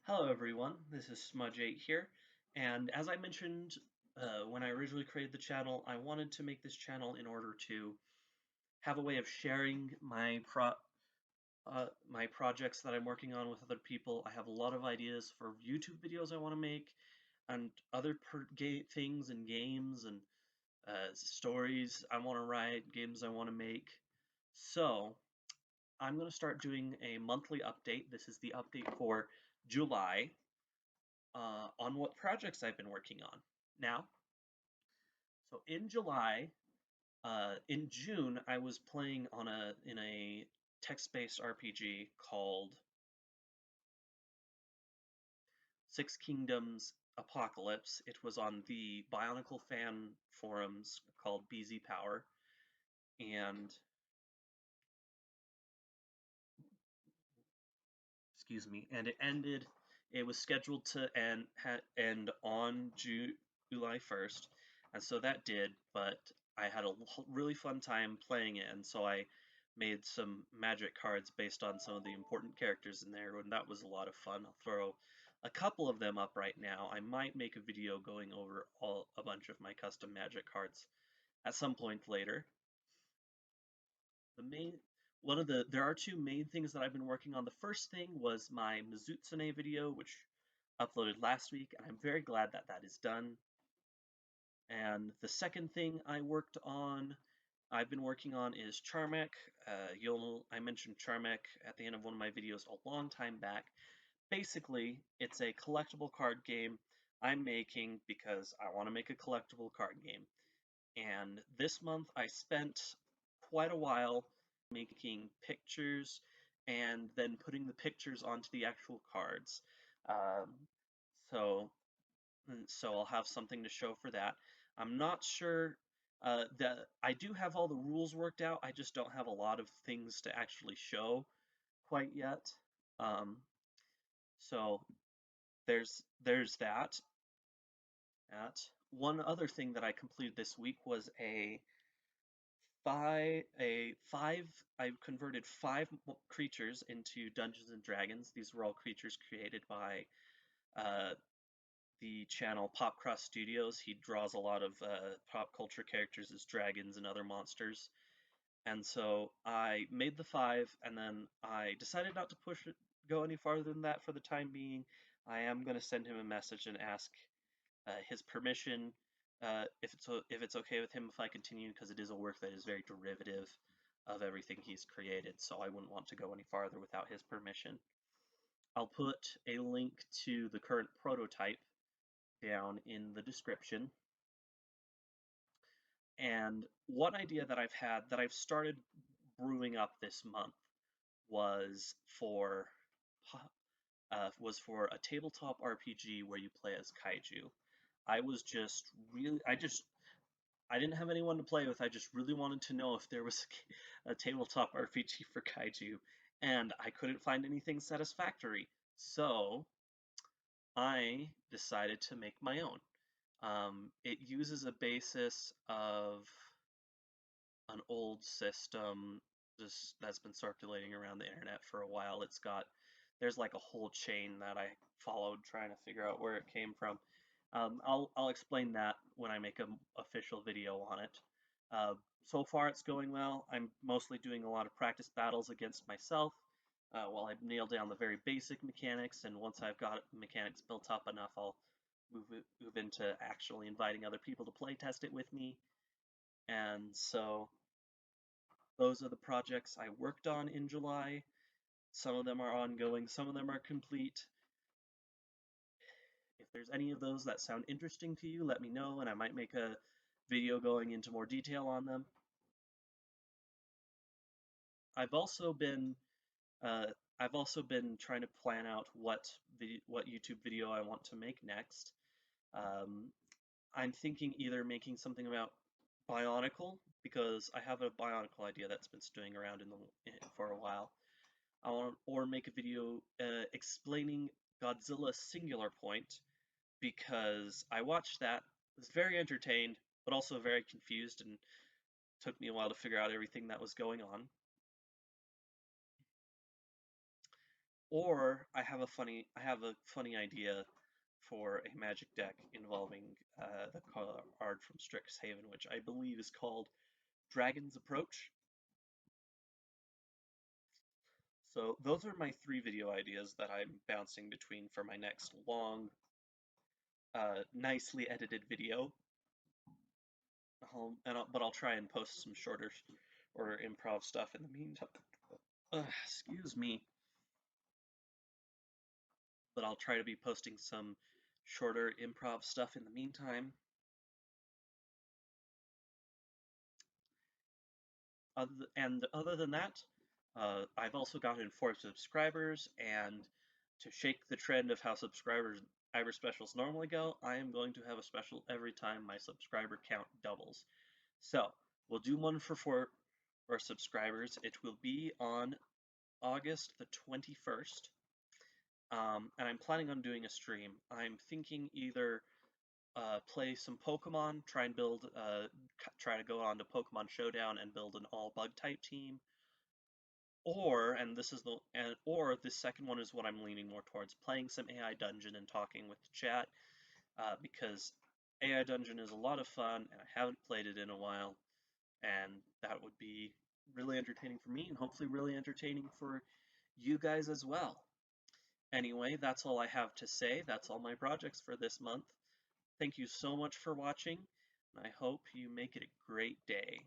Hello everyone, this is Smudge8 here, and as I mentioned when I originally created the channel, I wanted to make this channel in order to have a way of sharing my projects that I'm working on with other people. I have a lot of ideas for YouTube videos I want to make, and other things and games and stories I want to write, games I want to make. So I'm going to start doing a monthly update. This is the update for July on what projects I've been working on. Now, so in July, in June, I was playing in a text-based RPG called Six Kingdoms Apocalypse. It was on the Bionicle fan forums called BZ Power, and excuse me, and it ended. It was scheduled to end on July 1st, and so that did. But I had a really fun time playing it, and so I made some magic cards based on some of the important characters in there, and that was a lot of fun. I'll throw a couple of them up right now. I might make a video going over a bunch of my custom magic cards at some point later. The main one of the There are two main things that I've been working on. The first thing was my Mizutsune video, which uploaded last week, and I'm very glad that that is done. And the second thing I've been working on is Charmek. I mentioned Charmek at the end of one of my videos a long time back. Basically, it's a collectible card game I'm making because I want to make a collectible card game. And this month I spent quite a while making pictures and then putting the pictures onto the actual cards. Um, so, so I'll have something to show for that. I'm not sure that I do have all the rules worked out. I just don't have a lot of things to actually show quite yet. Um, so there's that. That one other thing that I completed this week was I converted five creatures into Dungeons and Dragons. These were all creatures created by uh, the channel Pop Cross Studios. He draws a lot of pop culture characters as dragons and other monsters. And so I made the five, and then I decided not to go any farther than that for the time being. I am going to send him a message and ask his permission, if it's okay with him if I continue, because it is a work that is very derivative of everything he's created, so I wouldn't want to go any farther without his permission. I'll put a link to the current prototype down in the description. And one idea that I've had that I've started brewing up this month was for a tabletop RPG where you play as kaiju. I was just really I didn't have anyone to play with. I just really wanted to know if there was a tabletop RPG for kaiju, and I couldn't find anything satisfactory. So I decided to make my own. It uses a basis of an old system that's been circulating around the internet for a while. There's like a whole chain that I followed trying to figure out where it came from. I'll explain that when I make an official video on it. So far it's going well. I'm mostly doing a lot of practice battles against myself while I nail down the very basic mechanics, and once I've got mechanics built up enough, I'll move into actually inviting other people to play test it with me. And so those are the projects I worked on in July. Some of them are ongoing, some of them are complete. If there's any of those that sound interesting to you, let me know, and I might make a video going into more detail on them. I've also been uh, I've also been trying to plan out what YouTube video I want to make next. Um, I'm thinking either making something about Bionicle, because I have a Bionicle idea that's been stewing around for a while. Or make a video explaining Godzilla Singular Point, because I watched that, was very entertained, but also very confused, and took me a while to figure out everything that was going on. Or I have a funny idea for a magic deck involving the card from Strixhaven, which I believe is called Dragon's Approach. So those are my 3 video ideas that I'm bouncing between for my next long, nicely edited video. But I'll try and post some shorter or improv stuff in the meantime. Excuse me. But I'll try to be posting some shorter improv stuff in the meantime. Other than that, I've also gotten 4 subscribers, and to shake the trend of how subscribers specials normally go, I am going to have a special every time my subscriber count doubles. So we'll do one for 4 subscribers. It will be on August the 21st, and I'm planning on doing a stream. I'm thinking either play some Pokemon, try to go on to Pokemon Showdown and build an all bug type team, or the second one is what I'm leaning more towards, playing some AI Dungeon and talking with the chat, because AI Dungeon is a lot of fun and I haven't played it in a while, and that would be really entertaining for me and hopefully really entertaining for you guys as well. Anyway, that's all I have to say. That's all my projects for this month. Thank you so much for watching, and I hope you make it a great day.